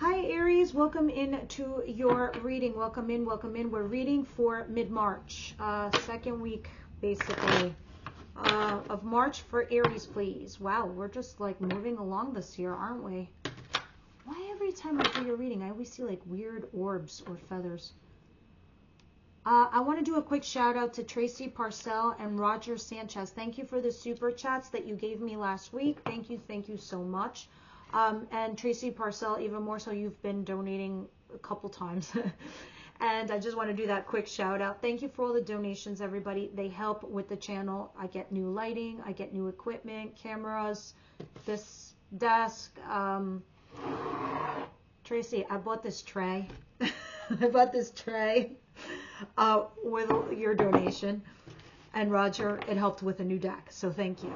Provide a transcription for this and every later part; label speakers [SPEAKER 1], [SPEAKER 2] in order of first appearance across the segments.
[SPEAKER 1] Hi Aries, welcome into your reading. Welcome in, welcome in. We're reading for mid-March, second week basically of March for Aries, please. Wow, we're just like moving along this year, aren't we? Why every time I do your reading, I always see like weird orbs or feathers. I want to do a quick shout out to Tracy Parcell and Roger Sanchez. Thank you for the super chats that you gave me last week. Thank you so much. And Tracy Parcell, even more so, you've been donating a couple times. And I just want to do that quick shout out. Thank you for all the donations, everybody. They help with the channel. I get new lighting, I get new equipment, cameras, this desk. Tracy, I bought this tray. I bought this tray with your donation. And Roger, it helped with a new deck. So thank you.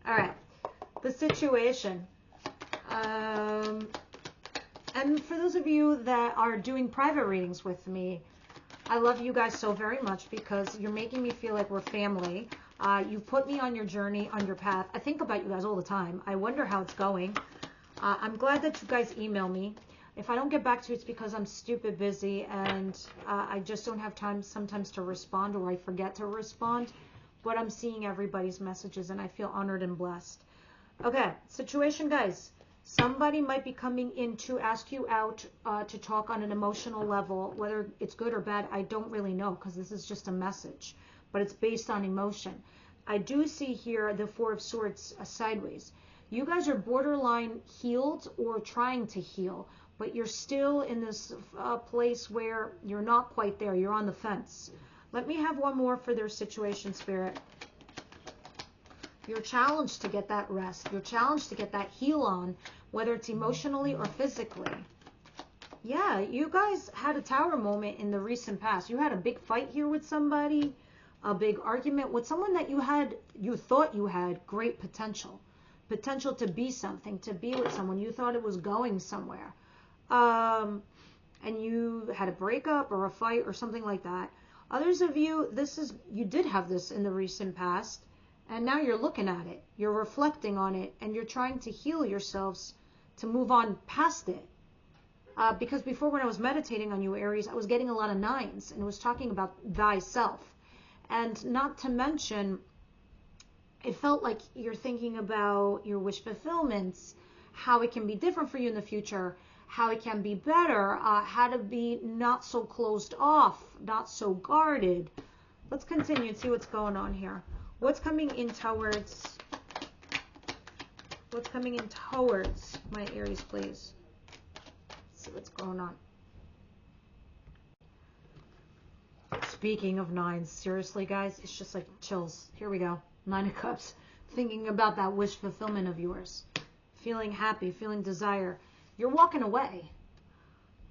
[SPEAKER 1] All right. The situation. And for those of you that are doing private readings with me, I love you guys so very much because you're making me feel like we're family. You put me on your journey, on your path. I think about you guys all the time. I wonder how it's going. I'm glad that you guys email me. If I don't get back to you, it's because I'm stupid busy and I just don't have time sometimes to respond, or I forget to respond. But I'm seeing everybody's messages and I feel honored and blessed. Okay, situation, guys. Somebody might be coming in to ask you out to talk on an emotional level. Whether it's good or bad, I don't really know because this is just a message. But it's based on emotion. I do see here the Four of Swords sideways. You guys are borderline healed or trying to heal. But you're still in this place where you're not quite there. You're on the fence. Let me have one more for their situation, Spirit. You're challenged to get that rest. You're challenged to get that heal on, whether it's emotionally or physically. Yeah, you guys had a tower moment in the recent past. You had a big fight here with somebody, a big argument with someone that you thought you had great potential. Potential to be something, to be with someone. You thought it was going somewhere. And you had a breakup or a fight or something like that. Others of you, you did have this in the recent past. And now you're looking at it, you're reflecting on it, and you're trying to heal yourselves to move on past it. Because before, when I was meditating on you, Aries, I was getting a lot of 9s, and it was talking about thyself. And not to mention, it felt like you're thinking about your wish fulfillments, how it can be different for you in the future, how it can be better, how to be not so closed off, not so guarded. Let's continue and see what's going on here. What's coming in towards my Aries, please? Let's see what's going on. Speaking of 9s, seriously, guys, it's just like chills. Here we go. 9 of Cups. Thinking about that wish fulfillment of yours. Feeling happy, feeling desire. You're walking away.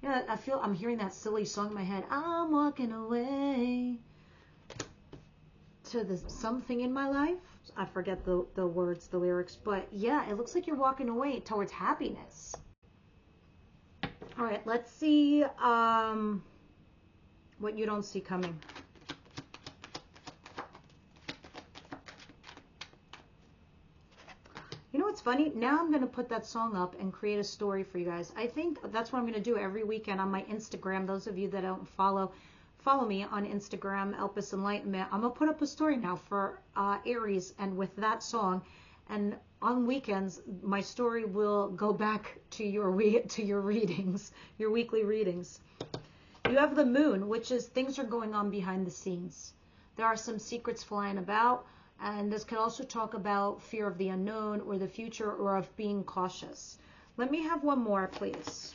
[SPEAKER 1] Yeah, I'm hearing that silly song in my head. I'm walking away to the something in my life. I forget the words, the lyrics, but yeah, it looks like you're walking away towards happiness. All right, let's see what you don't see coming. You know what's funny? Now I'm going to put that song up and create a story for you guys. I think that's what I'm going to do every weekend on my Instagram. Those of you that don't follow me on Instagram, Elpis Enlightenment. I'm going to put up a story now for Aries, and with that song. And on weekends, my story will go back to your readings, your weekly readings. You have the Moon, which is things are going on behind the scenes. There are some secrets flying about, and this could also talk about fear of the unknown or the future, or of being cautious. Let me have one more, please.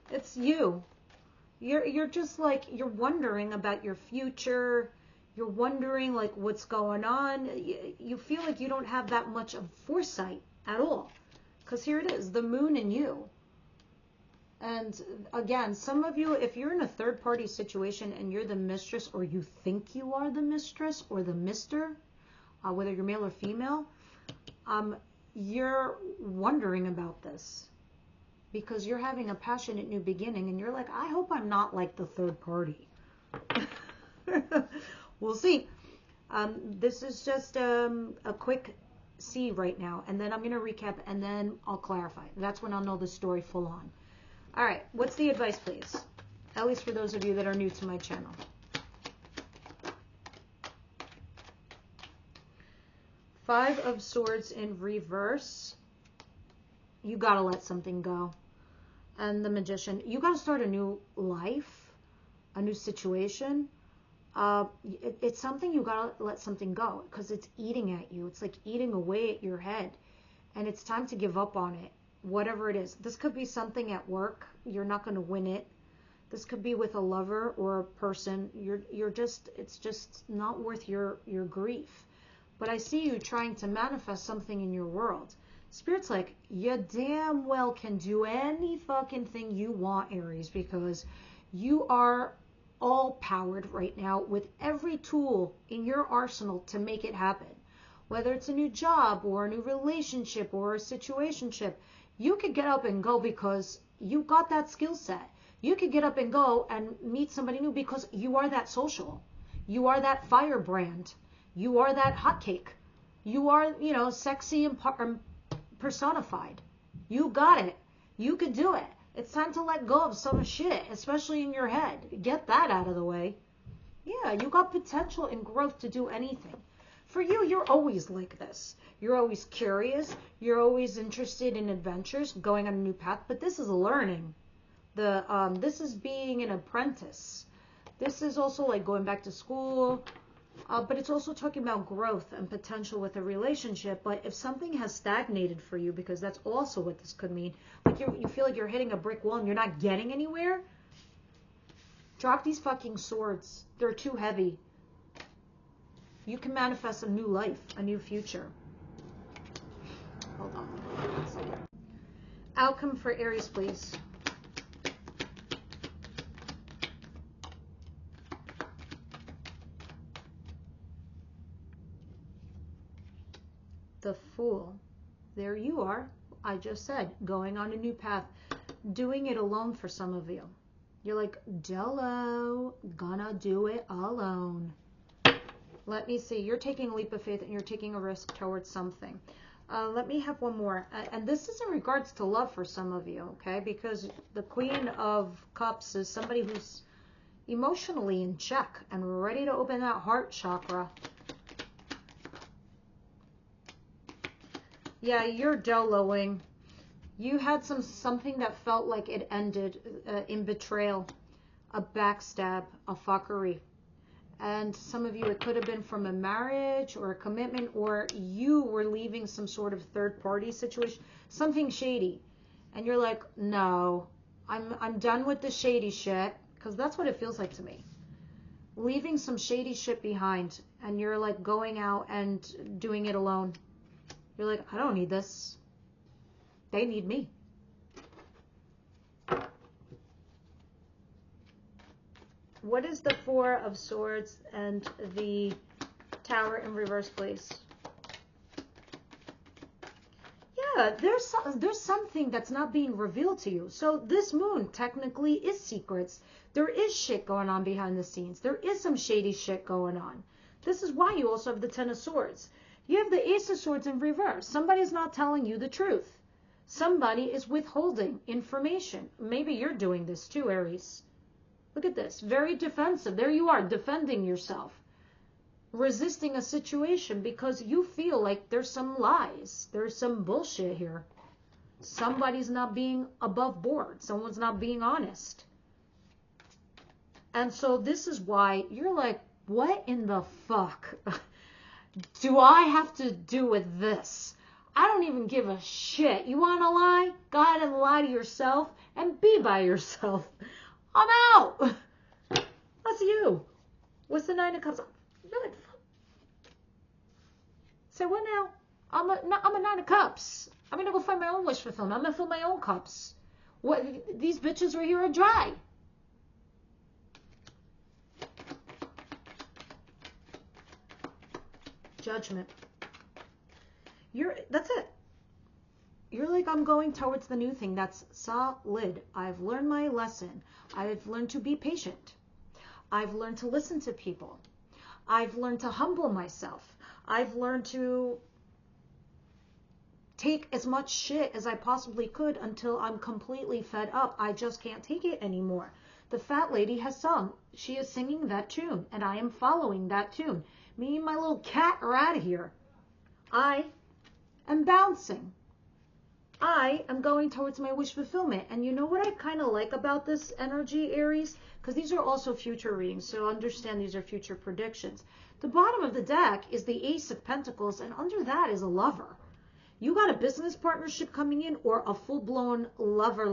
[SPEAKER 1] It's you. You're just like, you're wondering about your future. You're wondering like what's going on. You feel like you don't have that much of foresight at all. Because here it is, the Moon in you. And again, some of you, if you're in a third-party situation and you're the mistress, or you think you are the mistress or the mister, whether you're male or female, you're wondering about this. Because you're having a passionate new beginning, and you're like, I hope I'm not like the third party. We'll see. This is just a quick see right now, and then I'm going to recap, and then I'll clarify. That's when I'll know the story full on. All right, what's the advice, please? At least for those of you that are new to my channel. Five of Swords in reverse. You got to let something go. And the Magician, you got to start a new life, a new situation. It's something you got to let something go, because it's eating at you. It's like eating away at your head. And it's time to give up on it, whatever it is. This could be something at work. You're not going to win it. This could be with a lover or a person. It's just not worth your grief. But I see you trying to manifest something in your world. Spirit's like, you damn well can do any fucking thing you want, Aries, because you are all powered right now with every tool in your arsenal to make it happen. Whether it's a new job or a new relationship or a situationship, you could get up and go because you got that skill set. You could get up and go and meet somebody new because you are that social. You are that firebrand. You are that hotcake. You are, sexy and personified. You got it. You could do it. It's time to let go of some shit, especially in your head. Get that out of the way. Yeah, you got potential and growth to do anything. For you, you're always like this. You're always curious. You're always interested in adventures, going on a new path. But this is learning. This is being an apprentice. This is also like going back to school. But it's also talking about growth and potential with a relationship. But if something has stagnated for you, because that's also what this could mean, like you feel like you're hitting a brick wall and you're not getting anywhere, drop these fucking swords. They're too heavy. You can manifest a new life, a new future. Hold on. 1 second. Outcome for Aries, please. The Fool. There you are. I just said, going on a new path, doing it alone for some of you. You're like, Jello, gonna do it alone. Let me see. You're taking a leap of faith and you're taking a risk towards something. Let me have one more. And this is in regards to love for some of you, okay? Because the Queen of Cups is somebody who's emotionally in check and ready to open that heart chakra. Yeah, you're doloing. You had something that felt like it ended in betrayal, a backstab, a fuckery. And some of you, it could have been from a marriage or a commitment, or you were leaving some sort of third-party situation, something shady. And you're like, no, I'm done with the shady shit, because that's what it feels like to me. Leaving some shady shit behind, and you're like going out and doing it alone. You're like, I don't need this. They need me. What is the Four of Swords and the Tower in reverse, please? Yeah, there's something that's not being revealed to you. So this moon technically is secrets. There is shit going on behind the scenes. There is some shady shit going on. This is why you also have the Ten of Swords. You have the Ace of Swords in reverse. Somebody's not telling you the truth. Somebody is withholding information. Maybe you're doing this too, Aries. Look at this. Very defensive. There you are, defending yourself. Resisting a situation because you feel like there's some lies. There's some bullshit here. Somebody's not being above board. Someone's not being honest. And so this is why you're like, what in the fuck do I have to do with this? I don't even give a shit. You want to lie? Go ahead and lie to yourself and be by yourself. I'm out. That's you. What's the Nine of Cups? You're like, fuck. Say what now? I'm a Nine of Cups. I'm gonna go find my own wish fulfillment. I'm gonna fill my own cups. What? These bitches right here are dry. Judgment. That's it. You're like, I'm going towards the new thing. That's solid. I've learned my lesson. I've learned to be patient. I've learned to listen to people. I've learned to humble myself. I've learned to take as much shit as I possibly could until I'm completely fed up. I just can't take it anymore. The fat lady has sung. She is singing that tune, and I am following that tune. Me and my little cat are out of here. I am bouncing. I am going towards my wish fulfillment. And you know what I kind of like about this energy, Aries? Because these are also future readings, so understand these are future predictions. The bottom of the deck is the Ace of Pentacles, and under that is a lover. You got a business partnership coming in, or a full-blown lover,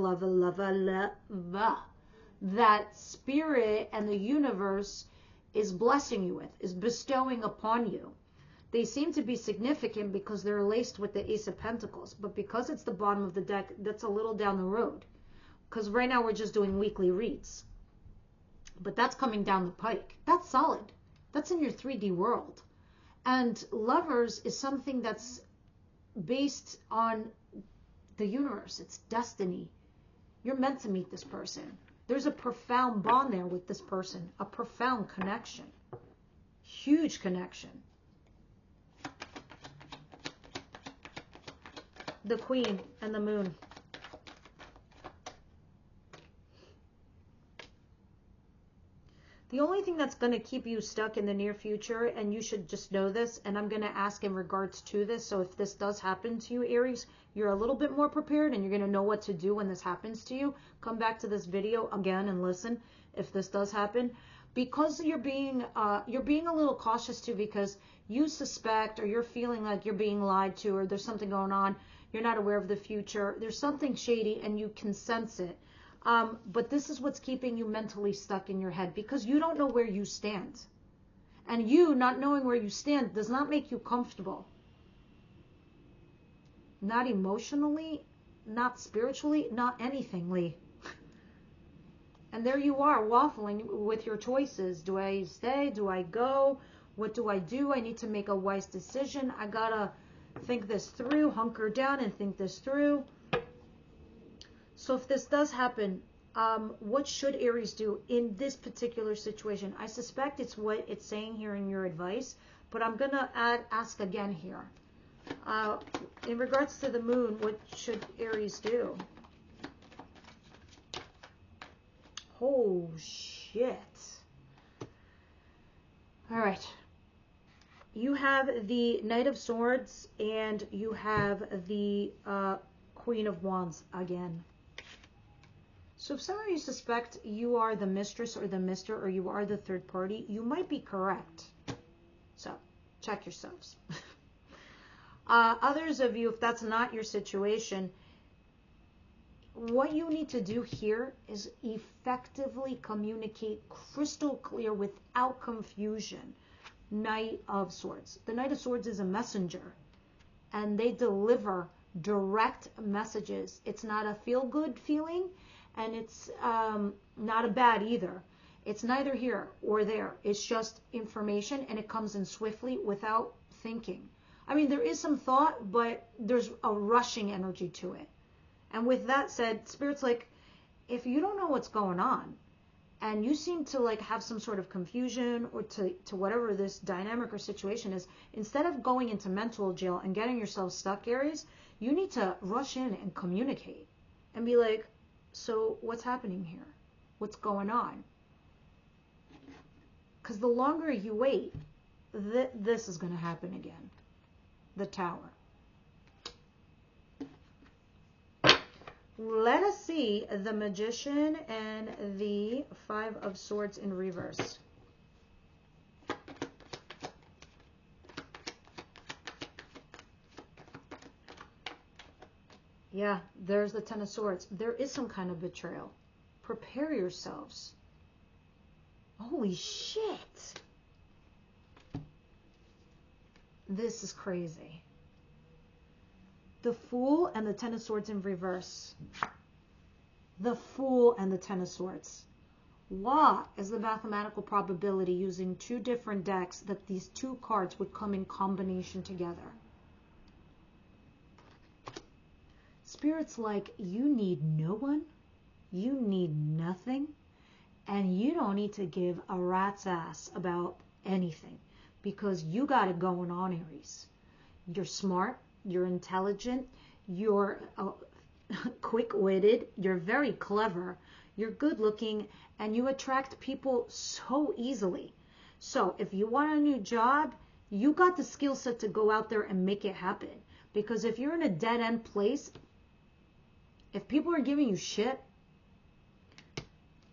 [SPEAKER 1] that spirit and the universe is blessing you with, is bestowing upon you. They seem to be significant because they're laced with the Ace of Pentacles, but because it's the bottom of the deck, that's a little down the road. Because right now we're just doing weekly reads. But that's coming down the pike. That's solid. That's in your 3D world. And lovers is something that's based on the universe. It's destiny. You're meant to meet this person. There's a profound bond there with this person, a profound connection, huge connection. The Queen and the Moon. The only thing that's going to keep you stuck in the near future, and you should just know this, and I'm going to ask in regards to this, so if this does happen to you, Aries, you're a little bit more prepared and you're going to know what to do when this happens to you. Come back to this video again and listen if this does happen. Because you're being a little cautious too, because you suspect or you're feeling like you're being lied to, or there's something going on, you're not aware of the future, there's something shady and you can sense it. But this is what's keeping you mentally stuck in your head, because you don't know where you stand. And you not knowing where you stand does not make you comfortable. Not emotionally, not spiritually, not anythingly. And there you are, waffling with your choices. Do I stay? Do I go? What do? I need to make a wise decision. I gotta think this through, hunker down and think this through. So if this does happen, what should Aries do in this particular situation? I suspect it's what it's saying here in your advice, but I'm going to ask again here. In regards to the Moon, what should Aries do? Oh, shit. All right. You have the Knight of Swords and you have the Queen of Wands again. So if some of you suspect you are the mistress or the mister, or you are the third party, you might be correct. So check yourselves. Others of you, if that's not your situation, what you need to do here is effectively communicate crystal clear without confusion. Knight of Swords. The Knight of Swords is a messenger, and they deliver direct messages. It's not a feel-good feeling, and it's not a bad either. It's neither here or there. It's just information, and it comes in swiftly without thinking. I mean, there is some thought, but there's a rushing energy to it. And with that said, Spirit's like, if you don't know what's going on, and you seem to like have some sort of confusion or to whatever this dynamic or situation is, instead of going into mental jail and getting yourself stuck, Aries, you need to rush in and communicate and be like, so what's happening here? What's going on? Because the longer you wait, this is going to happen again. The Tower. Let us see the Magician and the Five of Swords in reverse. Yeah, there's the Ten of Swords. There is some kind of betrayal. Prepare yourselves. Holy shit. This is crazy. The Fool and the Ten of Swords in reverse. The Fool and the Ten of Swords. What is the mathematical probability using two different decks that these two cards would come in combination together? Spirit's like, you need no one, you need nothing, and you don't need to give a rat's ass about anything, because you got it going on, Aries. You're smart, you're intelligent, you're quick-witted, you're very clever, you're good-looking, and you attract people so easily. So if you want a new job, you got the skill set to go out there and make it happen. Because if you're in a dead-end place, if people are giving you shit,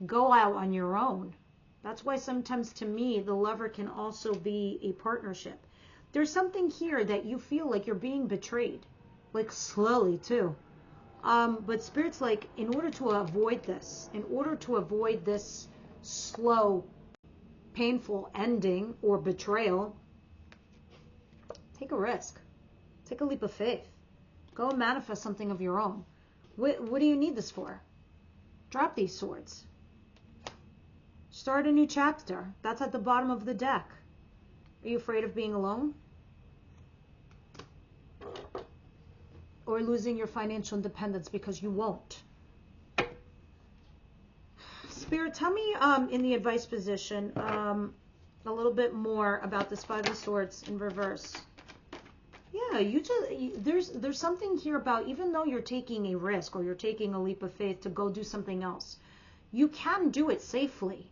[SPEAKER 1] go out on your own. That's why sometimes, to me, the lover can also be a partnership. There's something here that you feel like you're being betrayed, like slowly too. But Spirit's like, in order to avoid this, in order to avoid this slow, painful ending or betrayal, take a risk. Take a leap of faith. Go and manifest something of your own. What do you need this for? Drop these swords. Start a new chapter. That's at the bottom of the deck. Are you afraid of being alone? Or losing your financial independence? Because you won't. Spirit, tell me in the advice position a little bit more about this Five of Swords in reverse. Yeah, there's something here about, even though you're taking a risk or you're taking a leap of faith to go do something else, you can do it safely.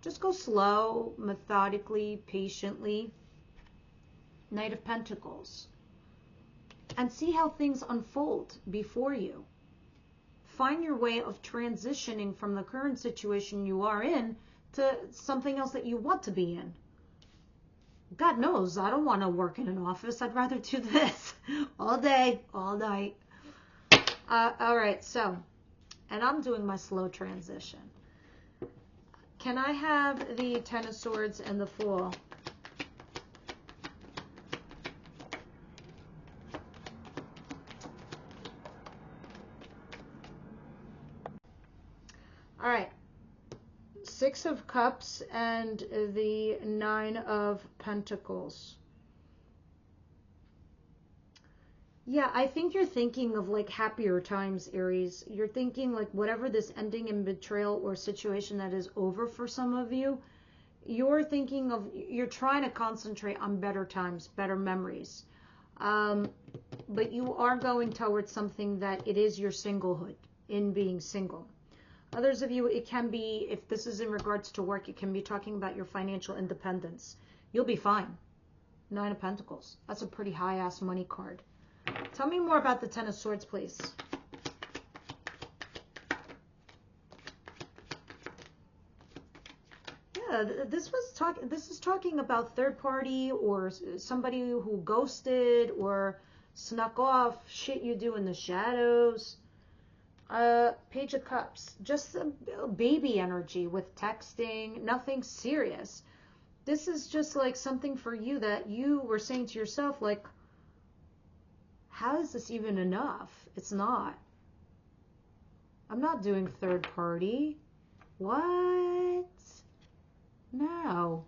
[SPEAKER 1] Just go slow, methodically, patiently. Knight of Pentacles. And see how things unfold before you. Find your way of transitioning from the current situation you are in to something else that you want to be in. God knows, I don't want to work in an office. I'd rather do this all day, all night. All right, so, and I'm doing my slow transition. Can I have the Ten of Swords and the Fool? All right. Six of Cups and the Nine of Pentacles. Yeah, I think you're thinking of like happier times, Aries. You're thinking like whatever this ending in betrayal or situation that is over for some of you, you're thinking of, you're trying to concentrate on better times, better memories. But you are going towards something that it is your singlehood, in being single. Others of you, it can be, if this is in regards to work, it can be talking about your financial independence. You'll be fine. Nine of Pentacles. That's a pretty high-ass money card. Tell me more about the Ten of Swords, please. Yeah, this is talking about third party or somebody who ghosted or snuck off, shit you do in the shadows. Page of Cups, just a baby energy with texting, nothing serious. This is just like something for you that you were saying to yourself, like, how is this even enough? It's not. I'm not doing third party. What? No.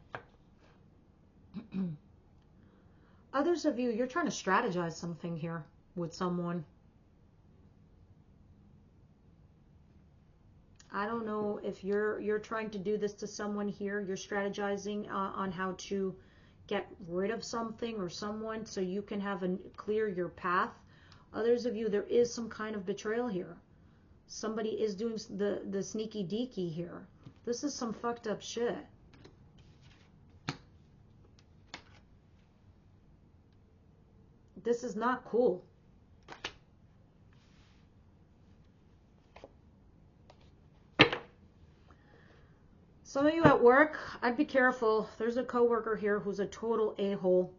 [SPEAKER 1] Others of you, you're trying to strategize something here with someone. I don't know if you're trying to do this to someone here. You're strategizing on how to get rid of something or someone so you can have clear your path. Others of you, there is some kind of betrayal here. Somebody is doing the sneaky deaky here. This is some fucked up shit. This is not cool. Some of you at work, I'd be careful. There's a coworker here who's a total a-hole.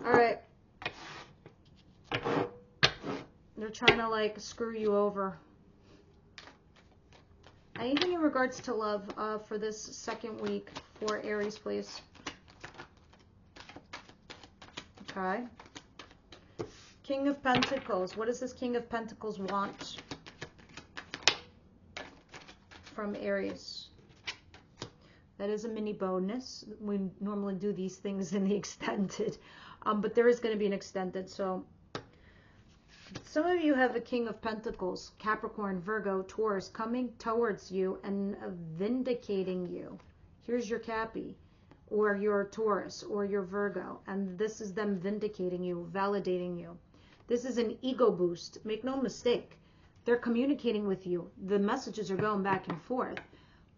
[SPEAKER 1] All right. They're trying to like screw you over. Anything in regards to love for this second week for Aries, please? Okay. King of Pentacles. What does this King of Pentacles want from Aries? That is a mini bonus. We normally do these things in the extended, but there is going to be an extended. So some of you have a King of Pentacles, Capricorn, Virgo, Taurus, coming towards you and vindicating you. Here's your Cappy. or you're Taurus, or you're Virgo, and this is them vindicating you, validating you. This is an ego boost. Make no mistake. They're communicating with you. The messages are going back and forth.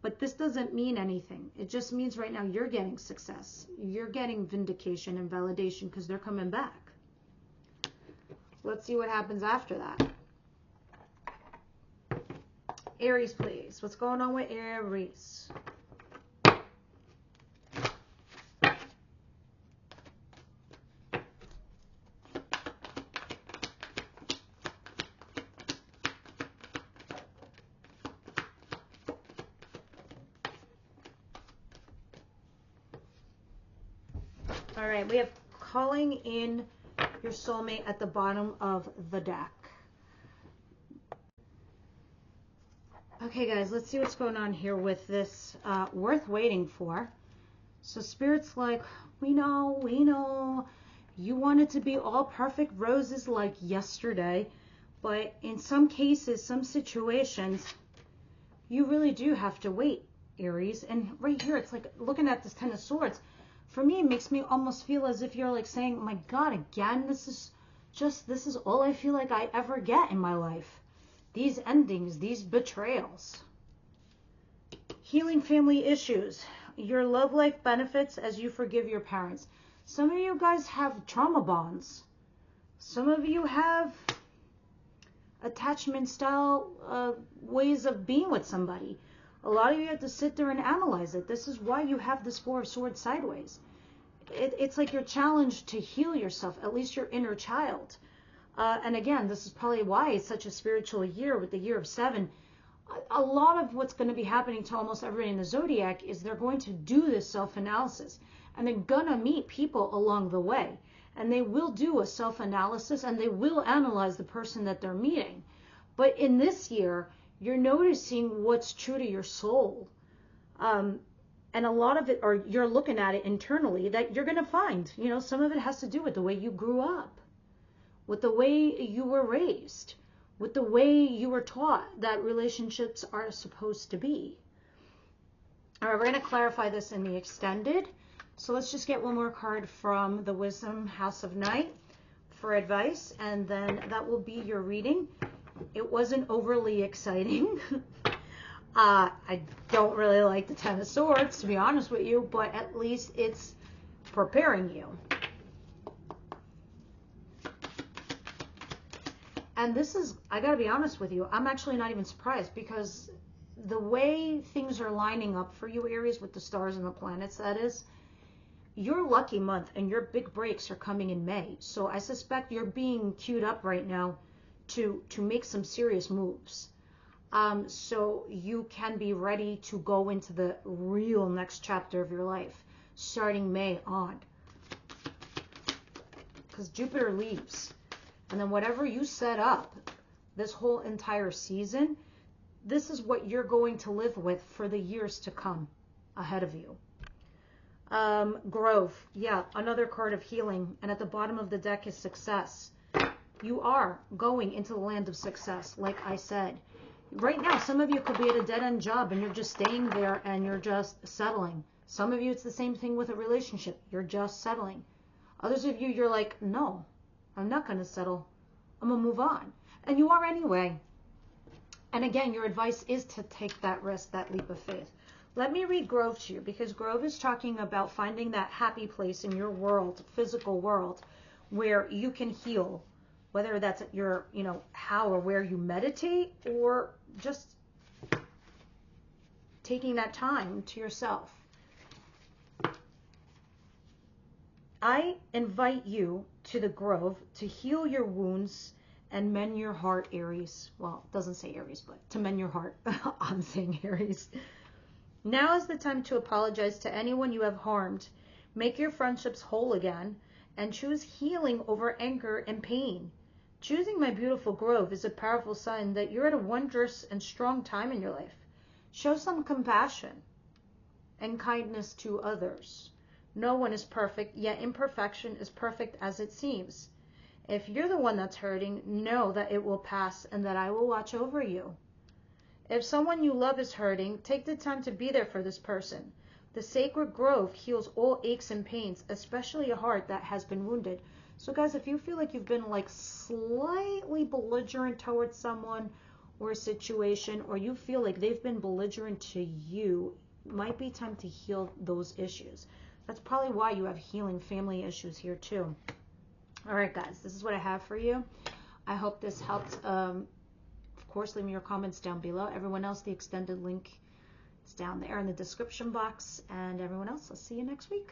[SPEAKER 1] But this doesn't mean anything. It just means right now you're getting success. You're getting vindication and validation because they're coming back. Let's see what happens after that. Aries, please. What's going on with Aries? All right, we have calling in your soulmate at the bottom of the deck. Okay, guys, let's see what's going on here with this worth waiting for. So Spirit's like, we know you want it to be all perfect roses like yesterday, but in some cases, some situations, you really do have to wait, Aries. And right here, it's like looking at this Ten of Swords. For me, it makes me almost feel as if you're like saying, oh my God, again, this is all I feel like I ever get in my life. These endings, these betrayals. Healing family issues. Your love life benefits as you forgive your parents. Some of you guys have trauma bonds. Some of you have attachment style ways of being with somebody. A lot of you have to sit there and analyze it. This is why you have this Four of Swords sideways. It's like you're challenged to heal yourself, at least your inner child. And again, this is probably why it's such a spiritual year with the year of 7. A lot of what's going to be happening to almost everybody in the zodiac is they're going to do this self-analysis. And they're going to meet people along the way. And they will do a self-analysis and they will analyze the person that they're meeting. But in this year, you're noticing what's true to your soul. And a lot of it, or you're looking at it internally, that you're going to find, you know, some of it has to do with the way you grew up, with the way you were raised, with the way you were taught that relationships are supposed to be. All right, we're going to clarify this in the extended. So let's just get one more card from the Wisdom House of Night for advice, and then that will be your reading. It wasn't overly exciting. I don't really like the Ten of Swords, to be honest with you, but at least it's preparing you. And this is, I gotta be honest with you, I'm actually not even surprised, because the way things are lining up for you, Aries, with the stars and the planets, that is, your lucky month and your big breaks are coming in May. So I suspect you're being queued up right now to make some serious moves. So you can be ready to go into the real next chapter of your life, starting May on. Because Jupiter leaves. And then whatever you set up this whole entire season, this is what you're going to live with for the years to come ahead of you. Growth. Yeah, another card of healing. And at the bottom of the deck is success. You are going into the land of success, like I said. Right now, some of you could be at a dead-end job and you're just staying there and you're just settling. Some of you, it's the same thing with a relationship. You're just settling. Others of you, you're like, no, I'm not going to settle. I'm going to move on. And you are anyway. And again, your advice is to take that risk, that leap of faith. Let me read Grove to you, because Grove is talking about finding that happy place in your world, physical world, where you can heal. Whether that's your, you know, how or where you meditate, or just taking that time to yourself. I invite you to the Grove to heal your wounds and mend your heart, Aries. Well, it doesn't say Aries, but to mend your heart. I'm saying Aries. Now is the time to apologize to anyone you have harmed. Make your friendships whole again and choose healing over anger and pain. Choosing my beautiful Grove is a powerful sign that you're at a wondrous and strong time in your life. Show some compassion and kindness to others. No one is perfect, yet imperfection is perfect as it seems. If you're the one that's hurting, know that it will pass and that I will watch over you. If someone you love is hurting, take the time to be there for this person. The sacred growth heals all aches and pains, especially a heart that has been wounded. So guys, if you feel like you've been like slightly belligerent towards someone or a situation, or you feel like they've been belligerent to you, it might be time to heal those issues. That's probably why you have healing family issues here too. All right, guys, this is what I have for you. I hope this helped. Of course, leave me your comments down below. Everyone else, the extended link is down there in the description box. And everyone else, I'll see you next week.